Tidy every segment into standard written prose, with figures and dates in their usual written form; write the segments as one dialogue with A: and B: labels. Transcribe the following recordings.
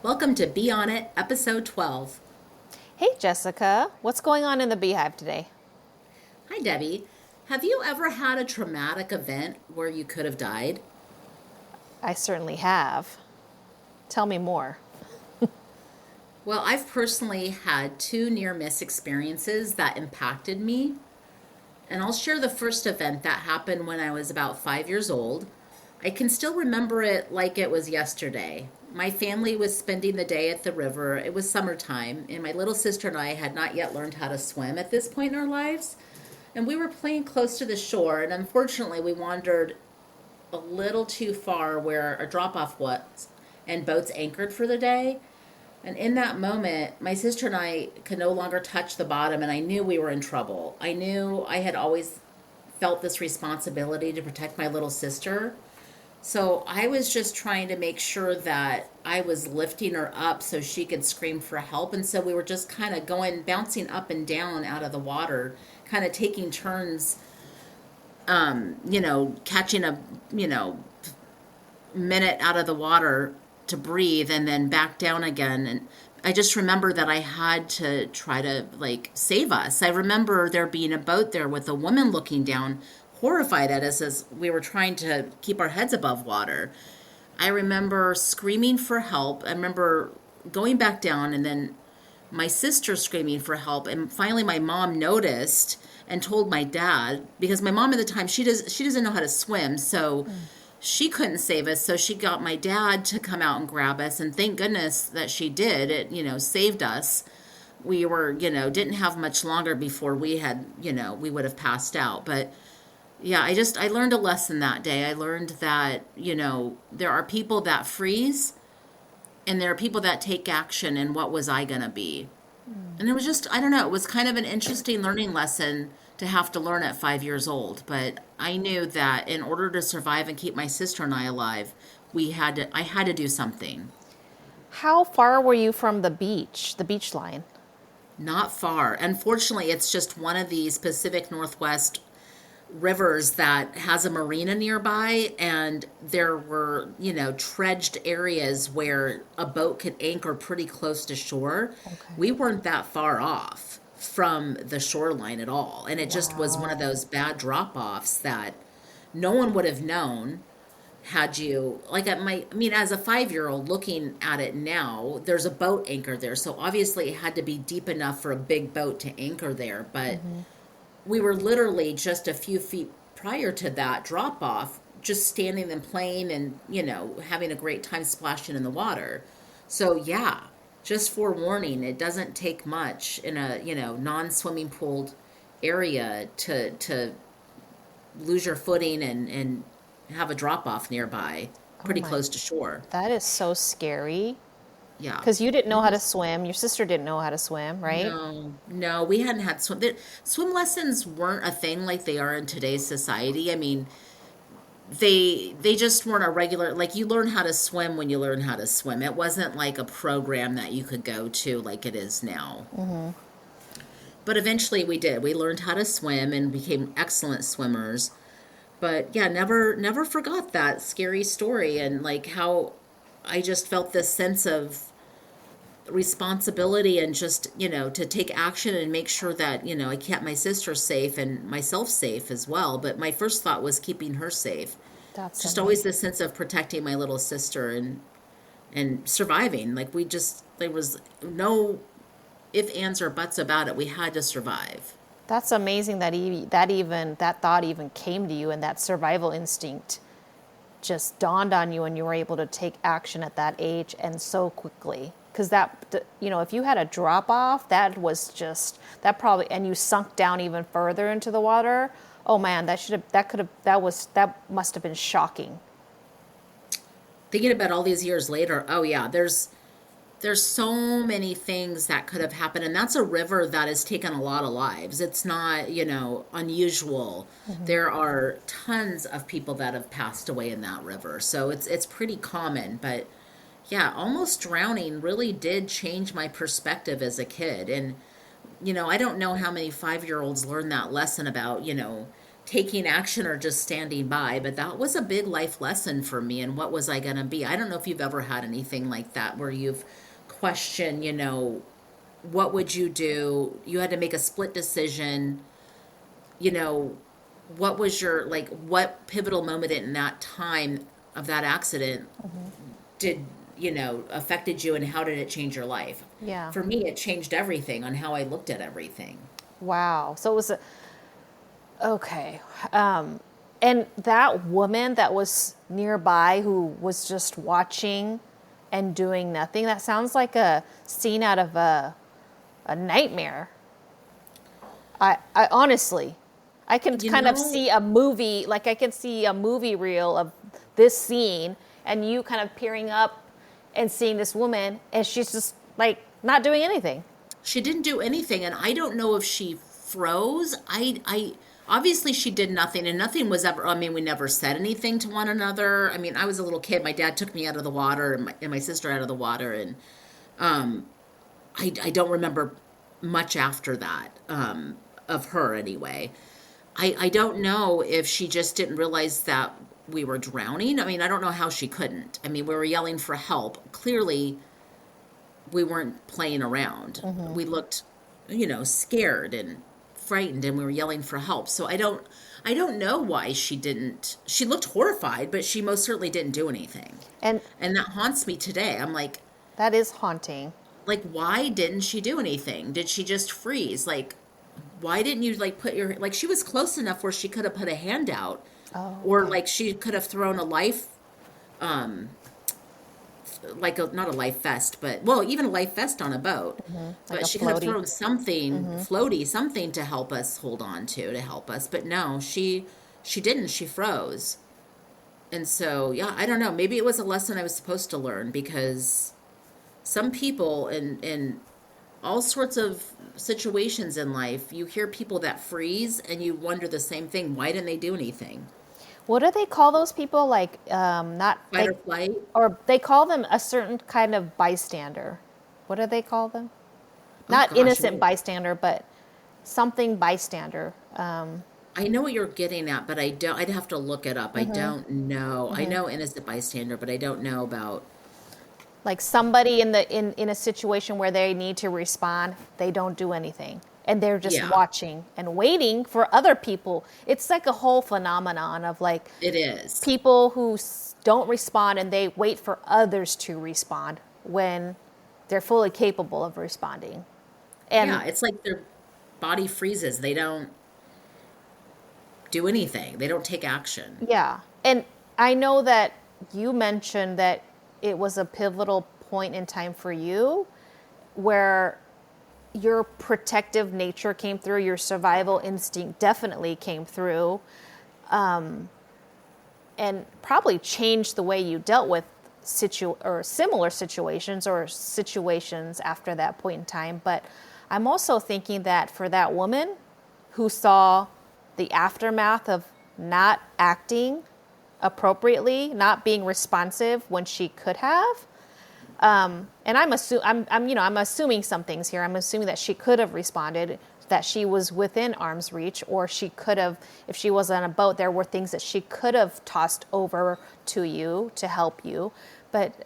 A: Welcome to Be On It, episode 12.
B: Hey, Jessica. What's going on in the Beehive today?
A: Hi, Debbie. Have you ever had a traumatic event where you could have died?
B: I certainly have. Tell me more.
A: Well, I've personally had two near miss experiences that impacted me. And I'll share the first event that happened when I was about 5 years old. I can still remember it like it was yesterday. My family was spending the day at the river. It was summertime, and my little sister and I had not yet learned how to swim at this point in our lives. And we were playing close to the shore, and unfortunately, we wandered a little too far where a drop off was, and boats anchored for the day. And in that moment, my sister and I could no longer touch the bottom, and I knew we were in trouble. I knew I had always felt this responsibility to protect my little sister. So I was just trying to make sure that I was lifting her up so she could scream for help. And so we were just kind of going, bouncing up and down out of the water, kind of taking turns, catching a, minute out of the water to breathe and then back down again. And I just remember that I had to try to save us. I remember there being a boat there with a woman looking down, horrified at us as we were trying to keep our heads above water. I remember screaming for help. I remember going back down and then my sister screaming for help. And finally my mom noticed and told my dad, because my mom at the time, she doesn't know how to swim. So she couldn't save us, so she got my dad to come out and grab us, and thank goodness that she did. It, saved us. We were, didn't have much longer before we had, we would have passed out. But yeah, I learned a lesson that day. I learned that, there are people that freeze, and there are people that take action, and what was I going to be? And it was just, I don't know, it was kind of an interesting learning lesson to have to learn at 5 years old. But I knew that in order to survive and keep my sister and I alive, I had to do something.
B: How far were you from the beach line?
A: Not far. Unfortunately, it's just one of these Pacific Northwest rivers that has a marina nearby, and there were, dredged areas where a boat could anchor pretty close to shore.
B: Okay.
A: We weren't that far off from the shoreline at all, and it just was one of
B: Wow.
A: those bad drop-offs that no one would have known had you, as a 5-year-old looking at it now, there's a boat anchor there, so obviously it had to be deep enough for a big boat to anchor there. But we were literally just a few feet prior to that drop off, just standing and playing and, having a great time splashing in the water. So, yeah, just forewarning, it doesn't take much in a, non swimming pooled area to lose your footing and have a drop off nearby,
B: Oh
A: pretty
B: my,
A: close to shore.
B: that is so scary.
A: Yeah.
B: Because you didn't
A: It
B: know how to
A: was.
B: swim. Your sister didn't know how to swim, right?
A: No, no, we hadn't had swim lessons weren't a thing like they are in today's society. I mean, they just weren't a regular, like, you learn how to swim when you learn how to swim. It wasn't like a program that you could go to like it is now. But eventually we did. We learned how to swim and became excellent swimmers. But yeah, never forgot that scary story, and like how I just felt this sense of responsibility and just, to take action and make sure that, I kept my sister safe and myself safe as well. But my first thought was keeping her safe.
B: That's
A: Just always
B: amazing.
A: this sense of protecting my little sister and surviving. Like, there was no if, ands, or buts about it. We had to survive.
B: That's amazing that that thought even came to you, and that survival instinct just dawned on you, and you were able to take action at that age and so quickly. Because if you had a drop off, that probably, and you sunk down even further into the water. Oh man, that must have been shocking.
A: Thinking about all these years later, oh yeah, there's so many things that could have happened, and that's a river that has taken a lot of lives. It's not, unusual. There are tons of people that have passed away in that river, so it's pretty common. But yeah, almost drowning really did change my perspective as a kid. And I don't know how many 5-year-olds learn that lesson about, taking action or just standing by, but that was a big life lesson for me. And what was I going to be? I don't know if you've ever had anything like that where you've questioned, what would you do? You had to make a split decision, you know, what was your, like, what pivotal moment in that time of that accident did, affected you, and how did it change your life?
B: Yeah.
A: For me, it changed everything on how I looked at everything.
B: Wow. So it was okay. And that woman that was nearby who was just watching and doing nothing, that sounds like a scene out of a nightmare. I honestly, I can
A: You
B: kind of
A: know,
B: see a movie, like I can see a movie reel of this scene and you kind of peering up and seeing this woman and she's just like not doing anything.
A: she didn't do anything, and I don't know if she froze. I obviously she did nothing, and nothing was ever. I mean, we never said anything to one another. I mean, I was a little kid. My dad took me out of the water, and my sister out of the water, and I don't remember much after that, of her anyway. I don't know if she just didn't realize that we were drowning. I mean, I don't know how she couldn't. I mean, we were yelling for help. Clearly, we weren't playing around. We looked, scared and frightened, and we were yelling for help. So I don't know why she didn't. She looked horrified, but she most certainly didn't do anything.
B: And
A: And that haunts me today. I'm
B: that is haunting.
A: why didn't she do anything? Did she just freeze? Like, why didn't you like put your, like, she was close enough where she could have put a hand out,
B: Oh,
A: or
B: okay.
A: like she could have thrown a life, um like not a life vest, but well, even a life vest on a boat.
B: Like
A: But
B: a
A: she could have
B: floaty.
A: thrown something floaty, something to help us hold on to help us. But no, she didn't. She froze. And so, yeah, I don't know. Maybe it was a lesson I was supposed to learn, because some people in all sorts of situations in life, you hear people that freeze and you wonder the same thing. Why didn't they do anything?
B: What do they call those people? Like, not
A: Fight
B: they,
A: or flight?
B: or they call them a certain kind of bystander. What do they call them?
A: Oh
B: Not
A: gosh,
B: innocent bystander, but something bystander.
A: I know what you're getting at, but I don't. I'd have to look it up. I don't know. I know innocent bystander, but I don't know about.
B: Like somebody in a situation where they need to respond, they don't do anything. And they're just
A: Yeah,
B: watching and waiting for other people. It's like a whole phenomenon of like
A: it is.
B: people who don't respond and they wait for others to respond when they're fully capable of responding. And
A: Yeah, it's like their body freezes. They don't do anything. They don't take action.
B: yeah, and I know that you mentioned that it was a pivotal point in time for you where your protective nature came through, your survival instinct definitely came through, and probably changed the way you dealt with or similar situations or situations after that point in time. But I'm also thinking that for that woman who saw the aftermath of not acting appropriately, not being responsive when she could have, and I'm assuming some things here. I'm assuming that she could have responded, that she was within arm's reach, or she could have, if she was on a boat, there were things that she could have tossed over to you to help you. But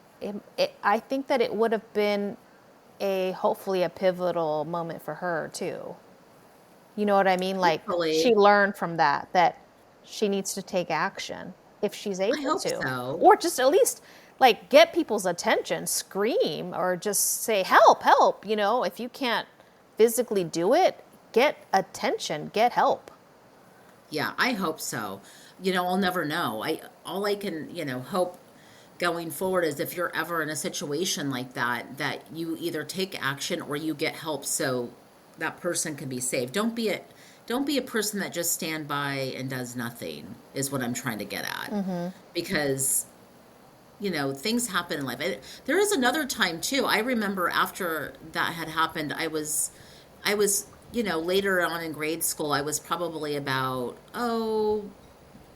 B: I think that it would have been hopefully a pivotal moment for her too. You know what I mean? Like she
A: Hopefully,
B: learned from that she needs to take action if she's
A: I
B: able
A: hope
B: to,
A: so.
B: or just at least like get people's attention, scream, or just say help, help. If you can't physically do it, get attention, get help.
A: Yeah, I hope so. I'll never know. I All I can, hope going forward is, if you're ever in a situation like that, that you either take action or you get help so that person can be saved. Don't be a person that just stand by and does nothing, is what I'm trying to get at. Because things happen in life. There is another time too. I remember after that had happened, I was, later on in grade school, I was probably about,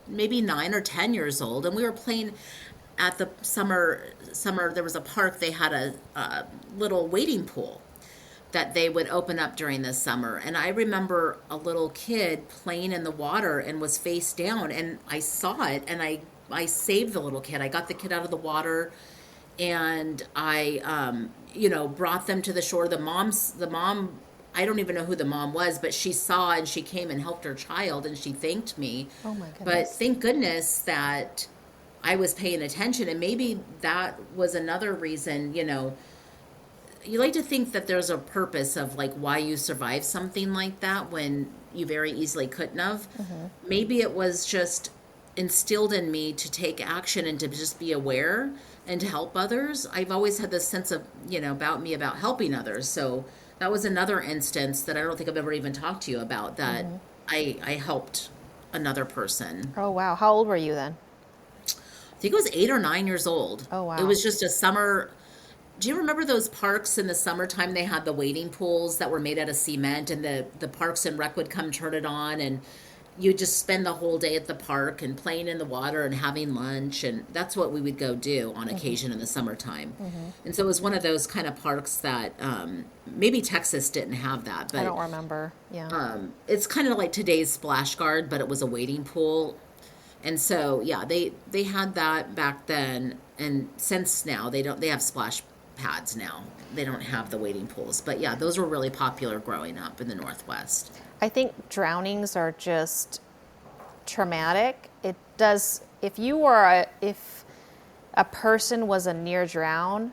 A: maybe 9 or 10 years old, and we were playing at the summer. There was a park. They had a little wading pool, that they would open up during the summer. And I remember a little kid playing in the water and was face down, and I saw it, and I saved the little kid. I got the kid out of the water, and I brought them to the shore. The mom, I don't even know who the mom was, but she saw and she came and helped her child and she thanked me.
B: Oh my
A: But
B: goodness.
A: thank goodness that I was paying attention, and maybe that was another reason, you like to think that there's a purpose of like why you survived something like that when you very easily couldn't have. Maybe it was just instilled in me to take action and to just be aware and to help others. I've always had this sense of, about me about helping others. So that was another instance that I don't think I've ever even talked to you about, that I helped another person.
B: Oh wow. How old were you then?
A: I think it was 8 or 9 years old.
B: Oh
A: It
B: wow.
A: was just a summer. Do you remember those parks in the summertime? They had the wading pools that were made out of cement, and the Parks and Rec would come turn it on, and you just spend the whole day at the park and playing in the water and having lunch, and that's what we would go do on occasion in the summertime. And so it was one of those kind of parks that maybe Texas didn't have that,
B: I
A: but
B: don't remember. Yeah.
A: it's kind of like today's splash guard, but it was a wading pool. And so yeah, they had that back then, and since now they have splash pads now. They don't have the wading pools. But yeah, those were really popular growing up in the Northwest.
B: I think drownings are just traumatic. It does, if a person was a near drown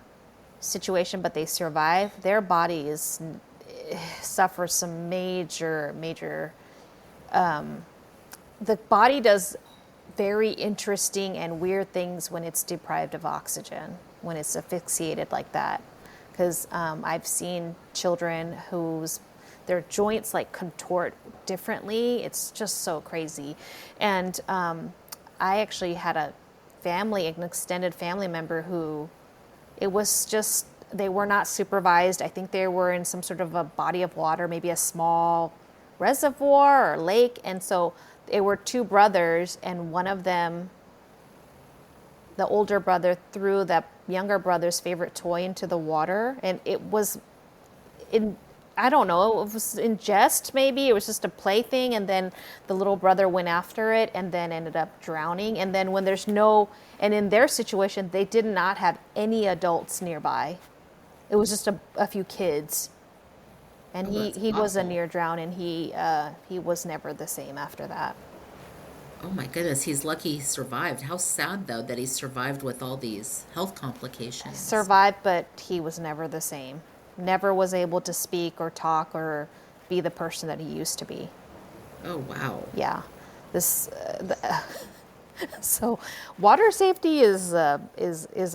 B: situation, but they survive, their body suffers some major. The body does very interesting and weird things when it's deprived of oxygen, when it's asphyxiated like that. Because I've seen children whose their joints like contort differently. It's just so crazy. And I actually had an extended family member who it was just, they were not supervised. I think they were in some sort of a body of water, maybe a small reservoir or lake. And so they were two brothers, and one of them, the older brother, threw that younger brother's favorite toy into the water. And it was in, I don't know, it was in jest maybe. It was just a plaything. And then the little brother went after it and then ended up drowning. And then when and in their situation, they did not have any adults nearby. It was just a few kids. And
A: Oh, that's
B: he was a
A: awful.
B: near drown, and he was never the same after that.
A: Oh my goodness, he's lucky he survived. How sad though that he survived with all these health complications.
B: Survived, but he was never the same. Never was able to speak or talk or be the person that he used to be.
A: Oh wow.
B: Yeah, so water safety is a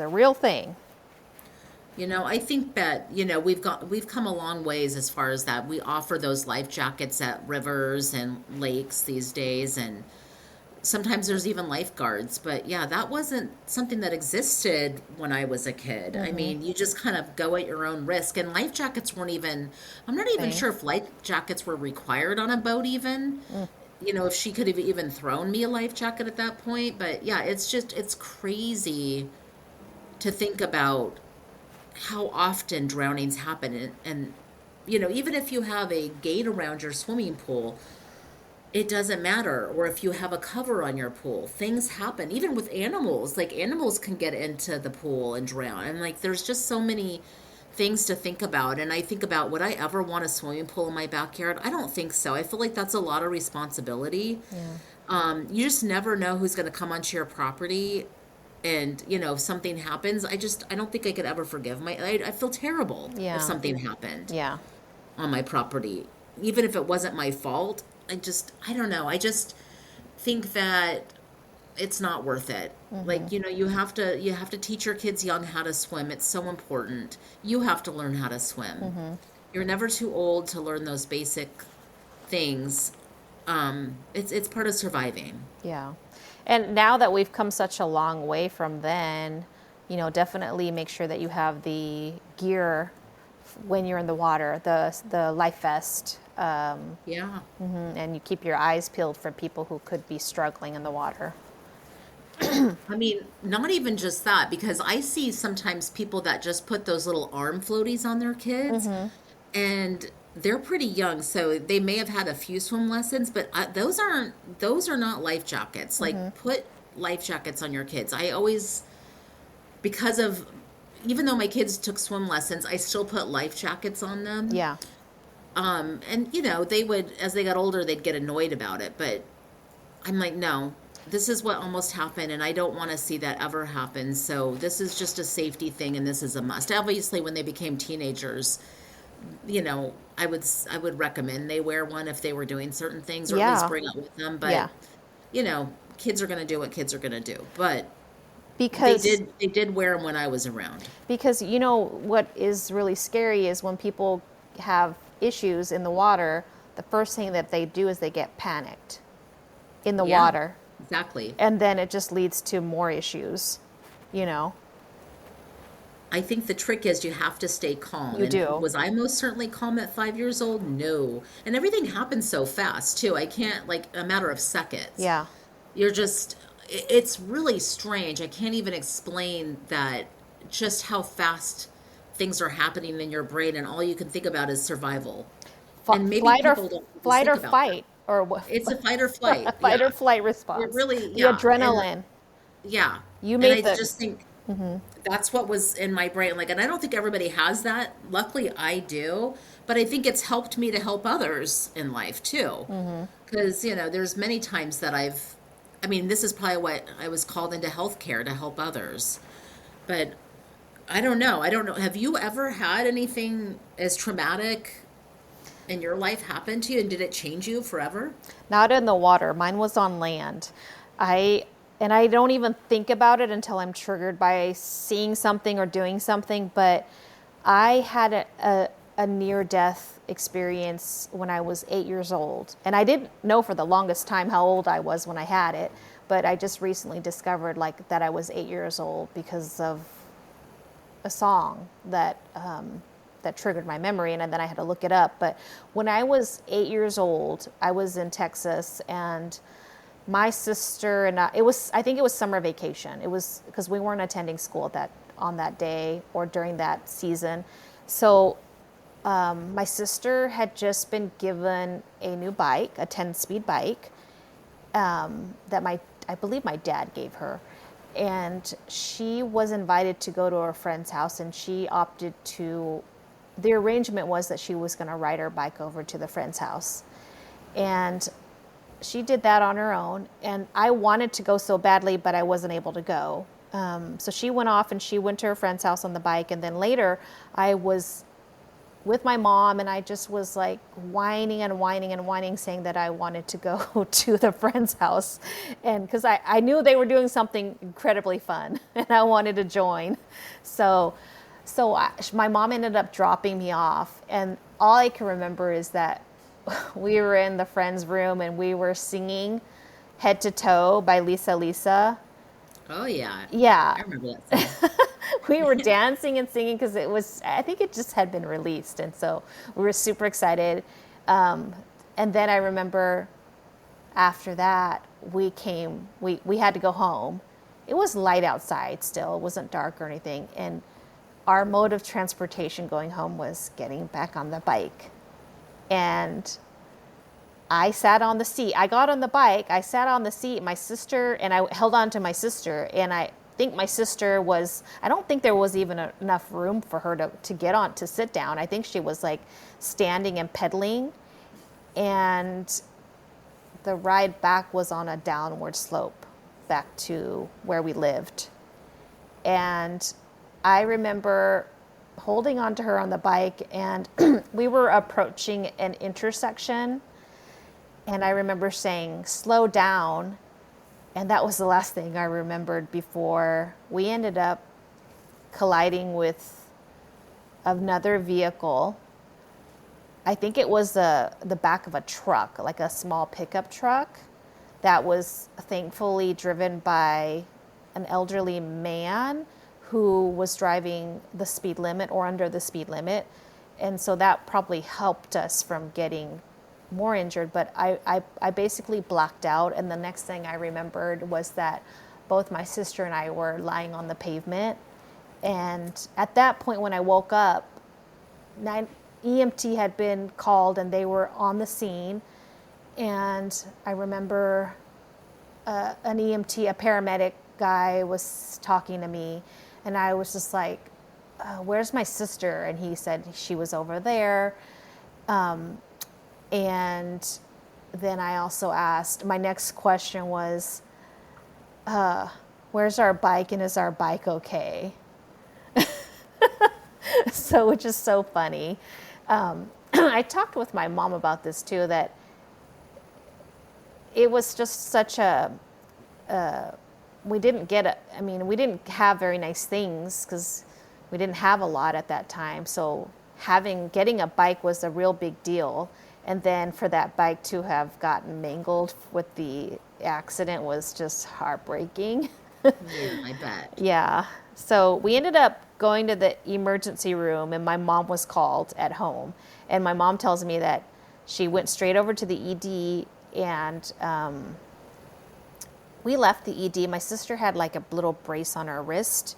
B: real thing.
A: I think that, we've come a long ways as far as that. We offer those life jackets at rivers and lakes these days, and sometimes there's even lifeguards. But yeah, that wasn't something that existed when I was a kid. I mean, you just kind of go at your own risk, and life jackets weren't even, I'm not even
B: Thing.
A: sure if life jackets were required on a boat even. If she could have even thrown me a life jacket at that point. But yeah, it's crazy to think about how often drownings happen, and even if you have a gate around your swimming pool, it doesn't matter. Or if you have a cover on your pool, things happen. Even with animals, like animals can get into the pool and drown, and like there's just so many things to think about. And I think about, would I ever want a swimming pool in my backyard? I don't think so. I feel like that's a lot of responsibility.
B: Yeah.
A: You just never know who's going to come onto your property, and if something happens, I don't think I could ever forgive I feel terrible if
B: Yeah.
A: something happened
B: Yeah.
A: on my property, even if it wasn't my fault. I don't know, I just think that it's not worth it. Like, you have to teach your kids young how to swim. It's so important. You have to learn how to swim. You're never too old to learn those basic things. It's part of surviving.
B: Yeah. And now that we've come such a long way from then, definitely make sure that you have the gear when you're in the water, the life vest,
A: Yeah.
B: and you keep your eyes peeled for people who could be struggling in the water.
A: I mean, not even just that, because I see sometimes people that just put those little arm floaties on their kids. and they're pretty young, so they may have had a few swim lessons, but those are not life jackets.
B: Mm-hmm.
A: Like, put life jackets on your kids. I always, because of, even though my kids took swim lessons, I still put life jackets on them.
B: Yeah.
A: And they would, as they got older, they'd get annoyed about it, but I'm like, no, this is what almost happened, and I don't want to see that ever happen. So this is just a safety thing, and this is a must. Obviously, when they became teenagers, I would recommend they wear one if they were doing certain things, or at least
B: Yeah.
A: bring it with them. But
B: Yeah.
A: kids are going to do what kids are going to do. But they
B: Because
A: did they did wear them when I was around.
B: because what is really scary is when people have issues in the water, the first thing that they do is they get panicked in the
A: Yeah,
B: water,
A: exactly.
B: and then it just leads to more issues, you know.
A: I think the trick is you have to stay calm.
B: You
A: And
B: do.
A: was I most certainly calm at 5 years old? No. And everything happens so fast too. I can't, like, a matter of seconds.
B: Yeah.
A: You're just, it's really strange. I can't even explain that, just how fast things are happening in your brain, and all you can think about is survival. And maybe
B: Flight or
A: people don't always
B: flight
A: think
B: or
A: about that.
B: fight or what?
A: It's a fight or flight.
B: Fight or
A: Yeah.
B: flight
A: It
B: response.
A: really,
B: The
A: yeah. And
B: adrenaline.
A: yeah.
B: You
A: And I
B: made the.
A: just think that's what was in my brain. Like, and I don't think everybody has that. Luckily, I do. But I think it's helped me to help others in life too. Because, there's many times that I mean, this is probably what I was called into healthcare, to help others. But I don't know. I don't know. Have you ever had anything as traumatic in your life happen to you? And did it change you forever?
B: Not in the water. Mine was on land. I don't even think about it until I'm triggered by seeing something or doing something. But I had a near death experience when I was 8 years old. And I didn't know for the longest time how old I was when I had it. But I just recently discovered like that I was 8 years old because of a song that triggered my memory, and then I had to look it up. But when I was 8 years old, I was in Texas, and my sister and I think it was summer vacation. It was because we weren't attending school on that day or during that season. So my sister had just been given a new bike, a 10-speed bike, that I believe my dad gave her. And she was invited to go to a friend's house, and she opted to, the arrangement was that she was going to ride her bike over to the friend's house. And she did that on her own. And I wanted to go so badly, but I wasn't able to go. So she went off and she went to her friend's house on the bike. And then later I was with my mom, and I just was like whining and whining and whining, saying that I wanted to go to the friend's house. And because I knew they were doing something incredibly fun and I wanted to join. So my mom ended up dropping me off. And all I can remember is that we were in the friend's room and we were singing Head to Toe by Lisa Lisa.
A: Oh, yeah.
B: Yeah.
A: I remember that song.
B: We were dancing and singing because I think it just had been released. And so we were super excited. And then I remember after that, we had to go home. It was light outside still. It wasn't dark or anything. And our mode of transportation going home was getting back on the bike. And I sat on the seat. I got on the bike. I sat on the seat. My sister, and I held on to my sister. And I think my sister I don't think there was even enough room for her to get on, to sit down. I think she was like standing and pedaling. And the ride back was on a downward slope back to where we lived. And I remember holding onto her on the bike, and we were approaching an intersection. And I remember saying, "Slow down." And that was the last thing I remembered before we ended up colliding with another vehicle. I think it was the back of a truck, like a small pickup truck that was thankfully driven by an elderly man who was driving the speed limit or under the speed limit. And so that probably helped us from getting more injured. But I basically blacked out. And the next thing I remembered was that both my sister and I were lying on the pavement. And at that point, when I woke up, EMT had been called and they were on the scene. And I remember an EMT, a paramedic guy, was talking to me, and I was just like, where's my sister? And he said she was over there. And then I also asked, my next question was, where's our bike, and is our bike okay? So, which is so funny. I talked with my mom about this too, that it was just such we didn't we didn't have very nice things because we didn't have a lot at that time. So getting a bike was a real big deal. And then for that bike to have gotten mangled with the accident was just heartbreaking.
A: Yeah, I bet.
B: Yeah. So we ended up going to the emergency room, and my mom was called at home. And my mom tells me that she went straight over to the ED, and we left the ED. My sister had like a little brace on her wrist,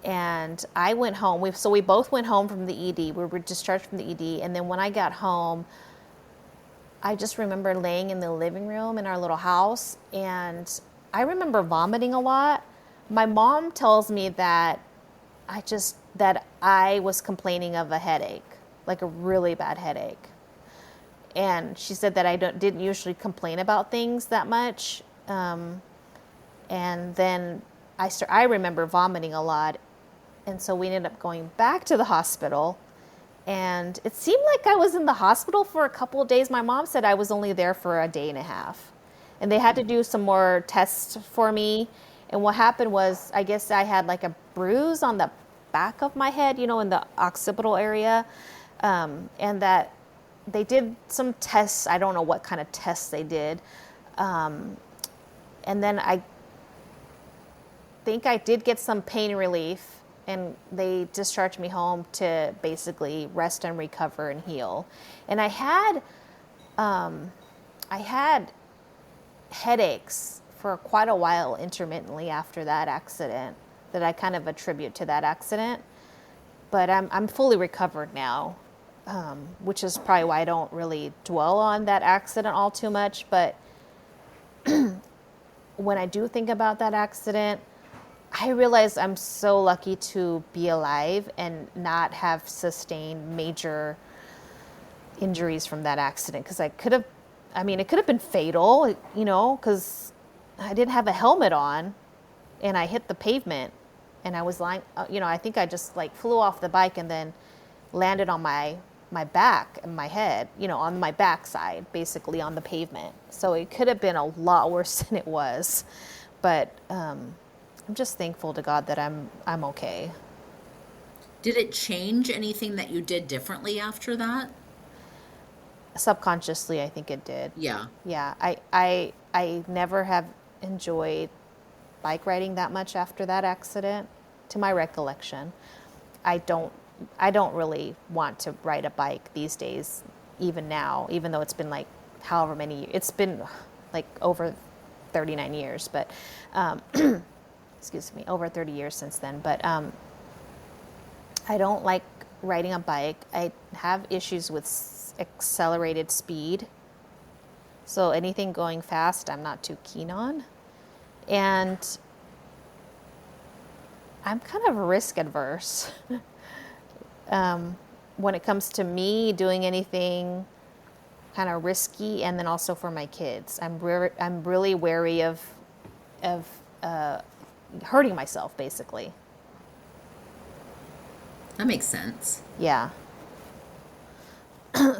B: and I went home. We both went home from the ED. We were discharged from the ED, and then when I got home, I just remember laying in the living room in our little house, and I remember vomiting a lot. My mom tells me that I was complaining of a headache, like a really bad headache. And she said that I didn't usually complain about things that much. And then I remember vomiting a lot. And so we ended up going back to the hospital. And it seemed like I was in the hospital for a couple of days. My mom said I was only there for a day and a half. And they had to do some more tests for me. And what happened was, I guess I had like a bruise on the back of my head, in the occipital area. And that they did some tests. I don't know what kind of tests they did. And then I think I did get some pain relief, and they discharged me home to basically rest and recover and heal. And I had headaches for quite a while intermittently after that accident that I kind of attribute to that accident. But I'm fully recovered now, which is probably why I don't really dwell on that accident all too much. But when I do think about that accident, I realize I'm so lucky to be alive and not have sustained major injuries from that accident, because it could have been fatal, because I didn't have a helmet on and I hit the pavement and I was lying, I think I just like flew off the bike and then landed on my back and my head, on my backside, basically on the pavement. So it could have been a lot worse than it was. But I'm just thankful to God that I'm okay.
A: Did it change anything that you did differently after that?
B: Subconsciously, I think it did.
A: Yeah.
B: Yeah, I never have enjoyed bike riding that much after that accident, to my recollection. I don't really want to ride a bike these days, even now, even though it's been like however many years. It's been like over 39 years, but excuse me, over 30 years since then. But I don't like riding a bike. I have issues with accelerated speed. So anything going fast, I'm not too keen on. And I'm kind of risk adverse. When it comes to me doing anything kind of risky, and then also for my kids, I'm really wary of hurting myself, basically.
A: That makes sense.
B: Yeah.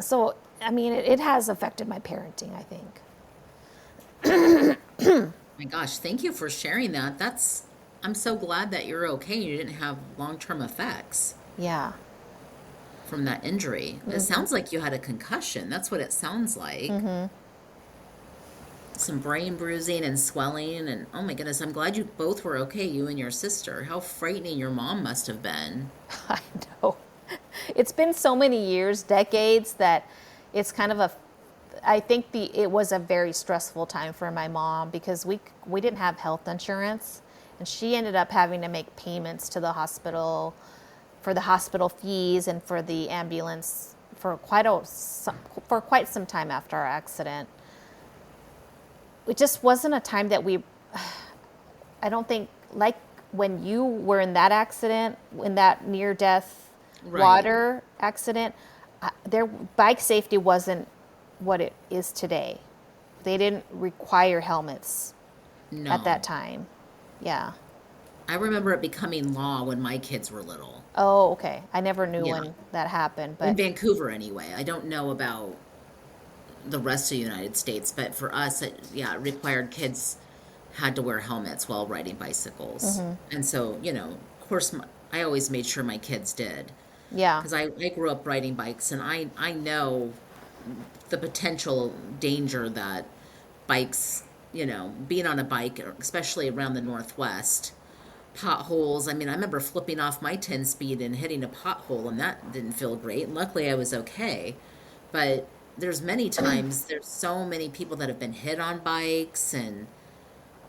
B: So, it has affected my parenting, I think.
A: My gosh, thank you for sharing that. I'm so glad that you're okay. You didn't have long-term effects
B: Yeah.
A: from that injury. It sounds like you had a concussion. That's what it sounds like. Some brain bruising and swelling, and oh my goodness, I'm glad you both were okay, you and your sister. How frightening your mom must have been.
B: I know. It's been so many years, decades, that it's kind of I think it was a very stressful time for my mom, because we didn't have health insurance, and she ended up having to make payments to the hospital for the hospital fees and for the ambulance for for quite some time after our accident. It just wasn't a time that I don't think, like when you were in that accident, in that near death
A: Right.
B: water accident, their bike safety wasn't what it is today. They didn't require helmets at that
A: No.
B: time. Yeah.
A: I remember it becoming law when my kids were little.
B: Oh, okay. I never knew
A: Yeah.
B: when that happened,
A: In
B: but
A: Vancouver, anyway. I don't know about the rest of the United States, but for us, it required kids had to wear helmets while riding bicycles. And so, of course, I always made sure my kids did.
B: yeah.
A: Because I grew up riding bikes, and I know the potential danger that bikes, being on a bike, especially around the Northwest, potholes. I mean, I remember flipping off my 10 speed and hitting a pothole, and that didn't feel great. And luckily, I was okay. But there's so many people that have been hit on bikes, and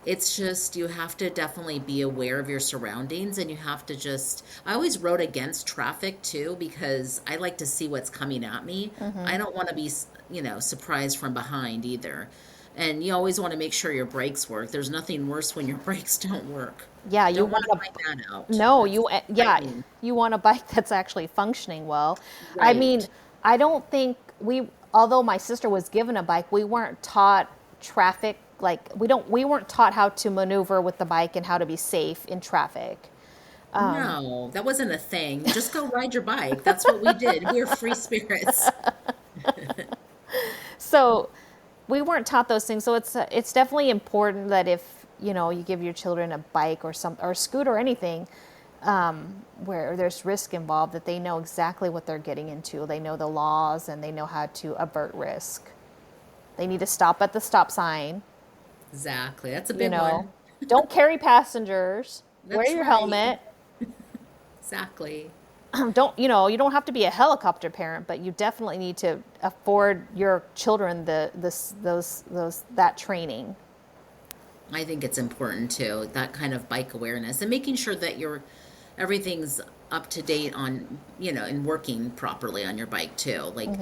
A: it's just, you have to definitely be aware of your surroundings, and you have to just, I always rode against traffic too, because I like to see what's coming at me. I don't want to be, surprised from behind either. And you always want to make sure your brakes work. There's nothing worse when your brakes don't work.
B: Yeah, you
A: Don't want
B: want
A: to
B: a
A: find that out.
B: no,
A: That's
B: yeah,
A: frightening.
B: you want a bike that's actually functioning well. I mean,
A: Right.
B: I don't think although my sister was given a bike, we weren't taught traffic, like we weren't taught how to maneuver with the bike and how to be safe in traffic.
A: No, that wasn't a thing. Just go ride your bike. That's what we did. We were free spirits.
B: So we weren't taught those things. So it's definitely important that if you give your children a bike or a scooter or anything, where there's risk involved, that they know exactly what they're getting into. They know the laws and they know how to avert risk. They need to stop at the stop sign.
A: Exactly. That's a
B: You
A: big
B: know,
A: one.
B: don't carry passengers. Wear
A: That's
B: your
A: right.
B: helmet.
A: Exactly.
B: Don't you don't have to be a helicopter parent, but you definitely need to afford your children that training.
A: I think it's important too, that kind of bike awareness and making sure that everything's up to date on, and working properly on your bike too. Like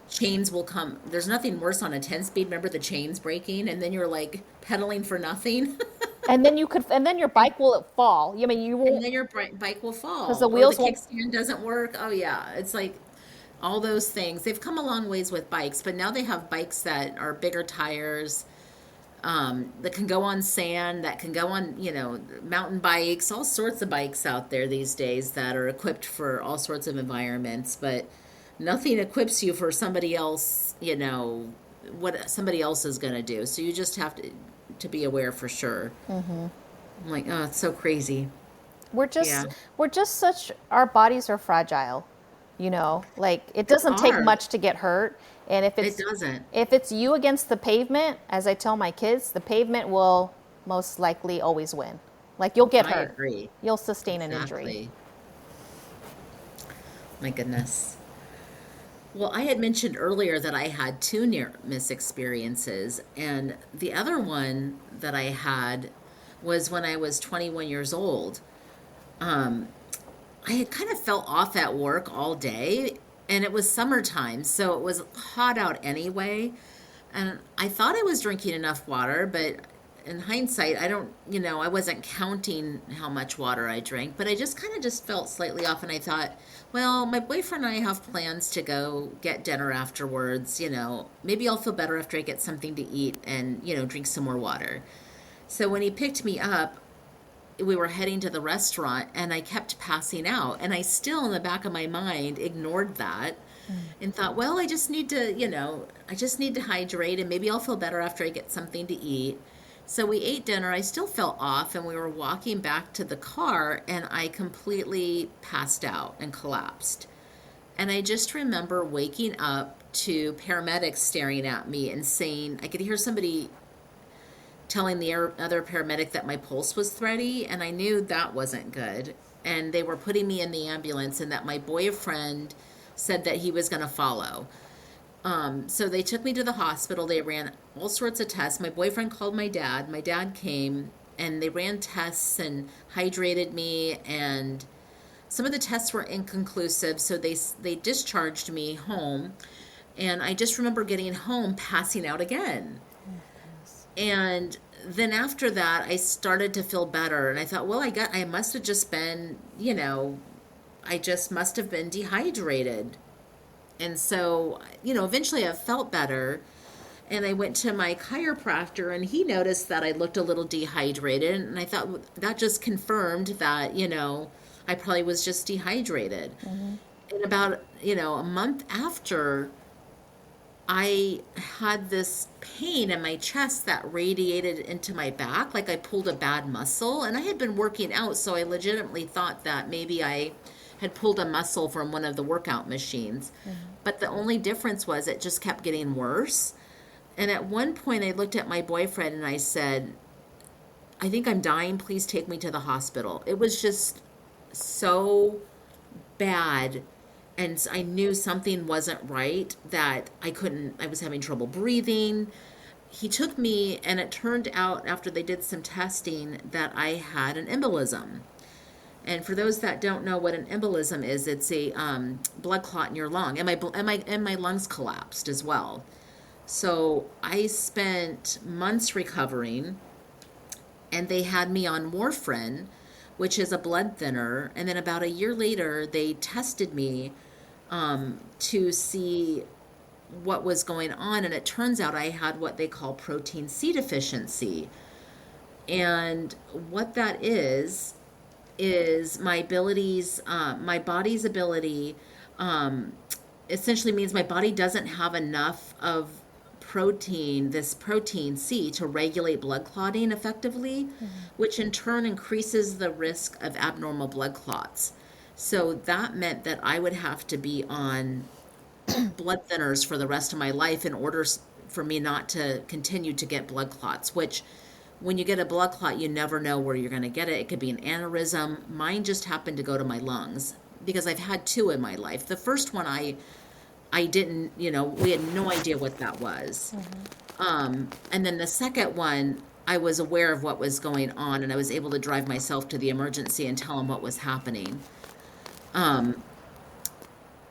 A: chains will come. There's nothing worse on a 10 speed. Remember the chains breaking and then you're like pedaling for nothing.
B: And then your bike will fall. I mean, you
A: And
B: won't,
A: then your bike will
B: because the
A: fall or the
B: wheels won't.
A: kickstand doesn't work. Oh yeah. It's like all those things. They've come a long ways with bikes, but now they have bikes that are bigger tires, that can go on sand, that can go on, mountain bikes, all sorts of bikes out there these days that are equipped for all sorts of environments, but nothing equips you for somebody else, what somebody else is going to do. So you just have to be aware for sure. I'm like, oh, it's so crazy.
B: We're
A: Yeah,
B: just we're just such our bodies are fragile. Like it
A: they
B: doesn't take
A: are.
B: much to get hurt. And
A: It doesn't.
B: if it's you against the pavement, as I tell my kids, the pavement will most likely always win. Like you'll get
A: I
B: hurt.
A: agree.
B: You'll sustain an injury.
A: Exactly. My goodness. Well, I had mentioned earlier that I had two near miss experiences, and the other one that I had was when I was 21 years old. Um, I had kind of felt off at work all day, and it was summertime, so it was hot out anyway. And I thought I was drinking enough water, but in hindsight, I wasn't counting how much water I drank, but I just kind of just felt slightly off. And I thought, well, my boyfriend and I have plans to go get dinner afterwards. Maybe I'll feel better after I get something to eat and, drink some more water. So when he picked me up, we were heading to the restaurant and I kept passing out. And I still, in the back of my mind, ignored that and thought, well, I just need to hydrate and maybe I'll feel better after I get something to eat. So we ate dinner. I still felt off and we were walking back to the car and I completely passed out and collapsed. And I just remember waking up to paramedics staring at me and saying, I could hear somebody telling the other paramedic that my pulse was thready, and I knew that wasn't good. And they were putting me in the ambulance, and that my boyfriend said that he was going to follow. So they took me to the hospital. They ran all sorts of tests. My boyfriend called my dad. My dad came, and they ran tests and hydrated me and some of the tests were inconclusive, so they discharged me home, and I just remember getting home, passing out again. And then after that, I started to feel better, and I thought, well, I must have just been, I just must have been dehydrated. And so, eventually I felt better, and I went to my chiropractor, and he noticed that I looked a little dehydrated, and I thought, "Well, that just confirmed that, I probably was just dehydrated." And about, a month after, I had this pain in my chest that radiated into my back, like I pulled a bad muscle. And I had been working out, so I legitimately thought that maybe I had pulled a muscle from one of the workout machines. But the only difference was it just kept getting worse. And at one point, I looked at my boyfriend and I said, "I think I'm dying. Please take me to the hospital." It was just so bad, and I knew something wasn't right, that I was having trouble breathing. He took me, and it turned out after they did some testing that I had an embolism. And for those that don't know what an embolism is, it's a blood clot in your lung, and my lungs collapsed as well. So I spent months recovering, and they had me on warfarin, which is a blood thinner. And then about a year later, they tested me to see what was going on. And it turns out I had what they call protein C deficiency. And what that is my body's ability, essentially means my body doesn't have enough of this protein C, to regulate blood clotting effectively, which in turn increases the risk of abnormal blood clots. So that meant that I would have to be on blood thinners for the rest of my life in order for me not to continue to get blood clots, which when you get a blood clot, you never know where you're going to get it. It could be an aneurysm. Mine just happened to go to my lungs, because I've had two in my life. The first one, I didn't, we had no idea what that was. And then the second one, I was aware of what was going on, and I was able to drive myself to the emergency and tell them what was happening.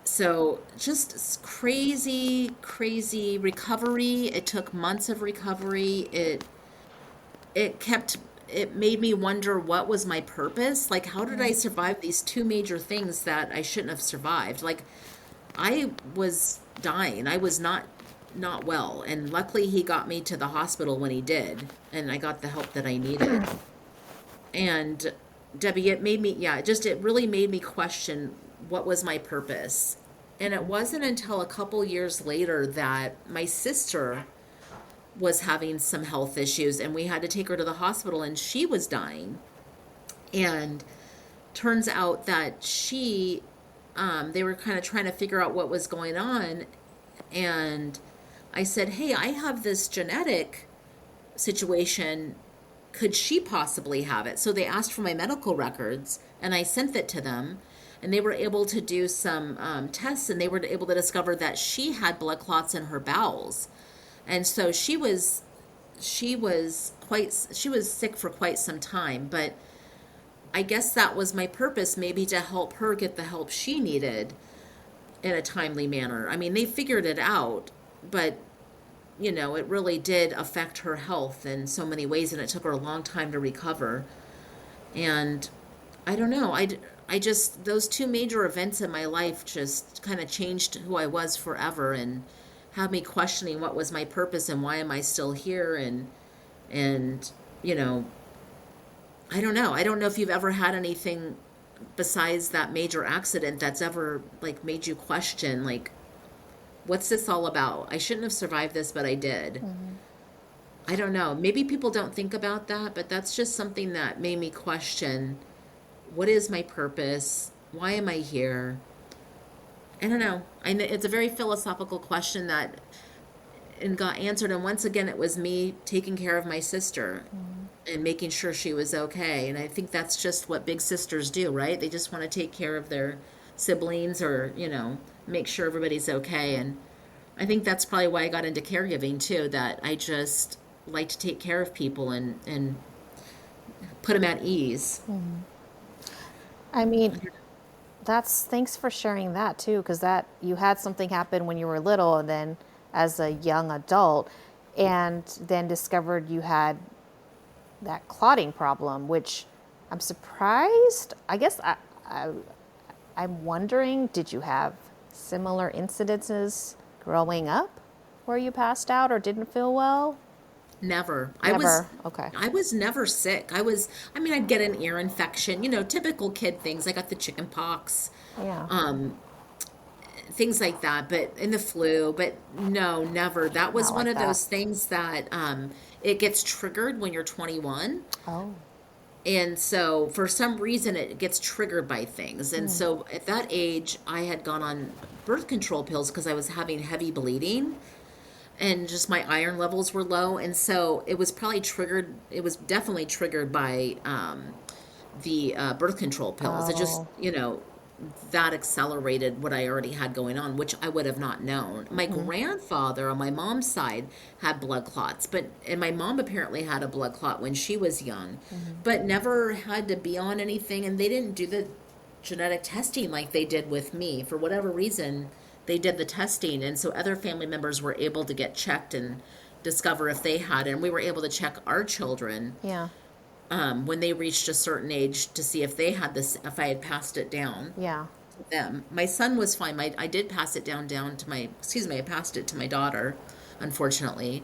A: So just crazy, crazy recovery. It took months of recovery. It made me wonder, what was my purpose? Like, how did I survive these two major things that I shouldn't have survived? Like, I was dying. I was not well, and luckily he got me to the hospital when he did, and I got the help that I needed. And Debbie, it really made me question, what was my purpose? And it wasn't until a couple years later that my sister was having some health issues, and we had to take her to the hospital, and she was dying. And turns out that they were kind of trying to figure out what was going on. And I said, "Hey, I have this genetic situation. Could she possibly have it?" So they asked for my medical records, and I sent it to them. And they were able to do some tests, and they were able to discover that she had blood clots in her bowels. And so she was sick for quite some time, but I guess that was my purpose, maybe to help her get the help she needed in a timely manner. I mean, they figured it out, but it really did affect her health in so many ways, and it took her a long time to recover. And I don't know, I just, those two major events in my life just kind of changed who I was forever, and had me questioning what was my purpose and why am I still here. And I don't know. I don't know if you've ever had anything besides that major accident that's ever like made you question, like, what's this all about? I shouldn't have survived this, but I did. I don't know. Maybe people don't think about that, but that's just something that made me question, what is my purpose? Why am I here? I don't know. It's a very philosophical question that and got answered. And once again, it was me taking care of my sister and making sure she was okay. And I think that's just what big sisters do, right? They just want to take care of their siblings, or, make sure everybody's okay. And I think that's probably why I got into caregiving too, that I just like to take care of people and put them at ease.
B: I mean, That's thanks for sharing that too, because that you had something happen when you were little, and then as a young adult, and then discovered you had that clotting problem, which I'm surprised. I guess I'm wondering, did you have similar incidences growing up where you passed out or didn't feel well?
A: Never.
B: Never. Okay.
A: I was never sick. I mean, I'd get an ear infection, typical kid things. I got the chicken pox,
B: Yeah.
A: um, things like that, but in the flu, but no, never. That was
B: Not
A: one
B: like
A: of
B: that.
A: those things that it gets triggered when you're 21.
B: Oh.
A: And so for some reason it gets triggered by things. And
B: Hmm.
A: so at that age, I had gone on birth control pills because I was having heavy bleeding and just my iron levels were low. And so it was probably triggered. It was definitely triggered by the birth control pills. It just,
B: Oh.
A: that accelerated what I already had going on, which I would have not known. My
B: Hmm.
A: grandfather on my mom's side had blood clots, and my mom apparently had a blood clot when she was young,
B: Hmm.
A: but never had to be on anything. And they didn't do the genetic testing like they did with me. For whatever reason, they did the testing. And so other family members were able to get checked and discover if they had it. And we were able to check our children
B: Yeah.
A: when they reached a certain age to see if they had this, if I had passed it down
B: Yeah.
A: to them. My son was fine. I did pass it down to I passed it to my daughter, unfortunately.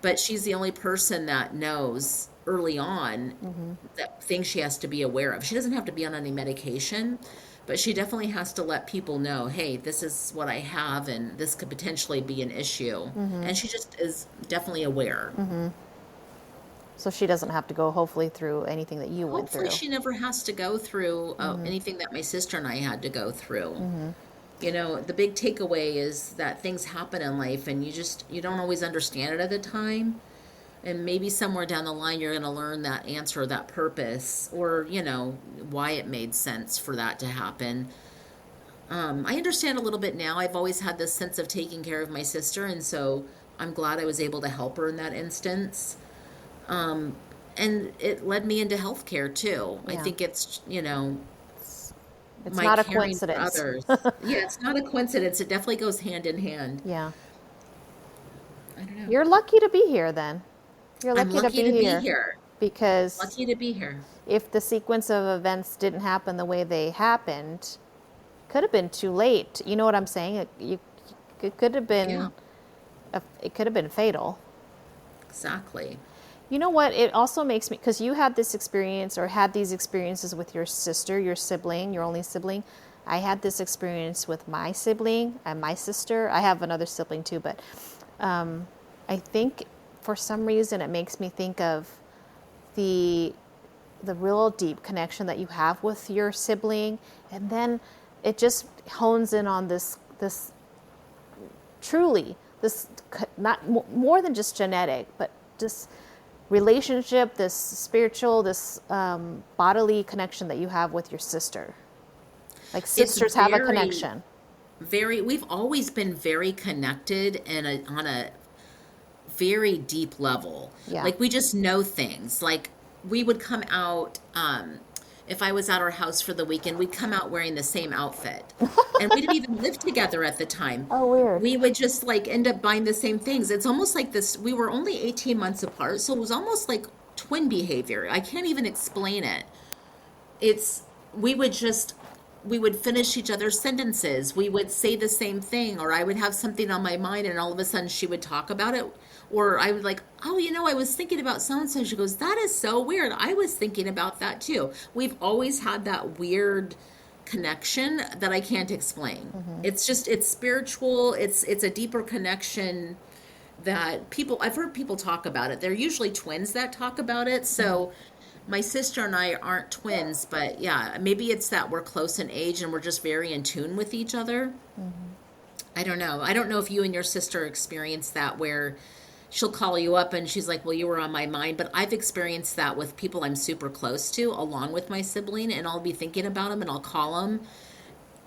A: But she's the only person that knows early on
B: Hmm.
A: that things she has to be aware of. She doesn't have to be on any medication, but she definitely has to let people know, hey, this is what I have and this could potentially be an issue.
B: Hmm.
A: And she just is definitely aware.
B: Hmm. So she doesn't have to go, hopefully, through anything that you went
A: Hopefully,
B: through.
A: she never has to go through
B: Hmm.
A: anything that my sister and I had to go through.
B: Hmm.
A: The big takeaway is that things happen in life and you don't always understand it at the time. And maybe somewhere down the line, you're going to learn that answer, that purpose, or, why it made sense for that to happen. I understand a little bit now. I've always had this sense of taking care of my sister. And so I'm glad I was able to help her in that instance. Um, and it led me into healthcare too. I
B: Yeah.
A: think it's,
B: It's
A: my
B: not a
A: caring for
B: coincidence.
A: others. Yeah, it's not a coincidence. It definitely goes hand in hand.
B: Yeah.
A: I don't know.
B: You're lucky to be here then. You're
A: I'm
B: lucky to
A: lucky
B: be
A: to be
B: here
A: here.
B: because
A: Lucky to be here.
B: if the sequence of events didn't happen the way they happened, could have been too late. You know what I'm saying? It could have
A: Yeah,
B: been it could have been fatal.
A: exactly.
B: You know what? It also makes me, because you had this experience or had these experiences with your sister, your sibling, your only sibling. I had this experience with my sibling and my sister. I have another sibling too, but I think for some reason it makes me think of the the real deep connection that you have with your sibling, and then it just hones in on this truly this not more than just genetic, but just relationship, this spiritual, this bodily connection that you have with your sister. Like
A: It's
B: sisters have a connection.
A: we've always been very connected on a very deep level.
B: Yeah.
A: Like we just know things. Like we would come out, if I was at our house for the weekend, we'd come out wearing the same outfit. And we didn't even live together at the time.
B: Oh, weird.
A: We would just like end up buying the same things. It's almost like this, we were only 18 months apart, so it was almost like twin behavior. I can't even explain it. It's we would just we would finish each other's sentences. We would say the same thing, or I would have something on my mind and all of a sudden she would talk about it. Or I would like, oh, I was thinking about so and so. She goes, that is so weird. I was thinking about that too. We've always had that weird connection that I can't explain.
B: Hmm.
A: It's spiritual. It's a deeper connection that I've heard people talk about it. They're usually twins that talk about it. So my sister and I aren't twins, but yeah, maybe it's that we're close in age and we're just very in tune with each other. I don't know. I don't know if you and your sister experienced that where she'll call you up and she's like, well, you were on my mind. But I've experienced that with people I'm super close to, along with my sibling, and I'll be thinking about them and I'll call them.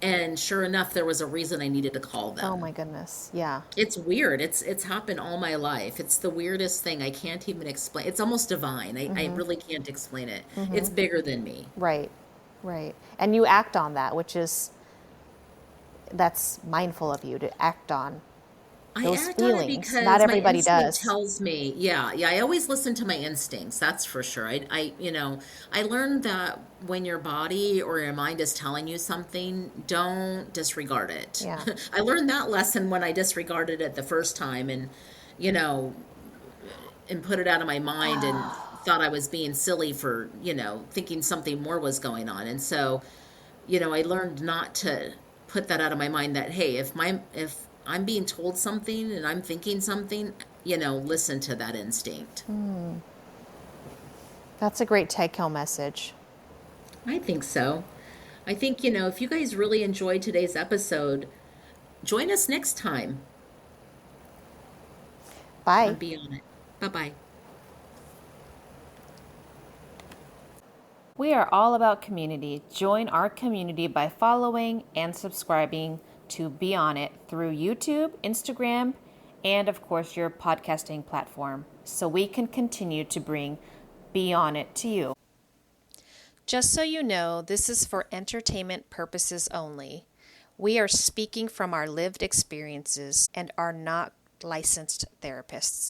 A: And sure enough, there was a reason I needed to call
B: Oh
A: them.
B: my goodness. Yeah.
A: It's weird. It's happened all my life. It's the weirdest thing. I can't even explain. It's almost divine. I
B: Hmm.
A: really can't explain it.
B: Hmm.
A: It's bigger than me.
B: Right. Right. And you act on that, which is, that's mindful of you to act on
A: I
B: those
A: act on it
B: feelings. Not
A: because my
B: everybody
A: instinct
B: does.
A: tells me, yeah, I always listen to my instincts, that's for sure. I learned that when your body or your mind is telling you something, don't disregard it.
B: Yeah.
A: I learned that lesson when I disregarded it the first time you know, and put it out of my mind and thought I was being silly for, thinking something more was going on. And so, I learned not to put that out of my mind that, hey, if I'm being told something and I'm thinking something, listen to that instinct.
B: That's a great take home message.
A: I think so. I think, if you guys really enjoyed today's episode, join us next time on
B: Bye.
A: Be On It. Bye bye.
B: We are all about community. Join our community by following and subscribing to Be On It through YouTube, Instagram, and of course your podcasting platform so we can continue to bring Be On It to you. Just so you know, this is for entertainment purposes only. We are speaking from our lived experiences and are not licensed therapists.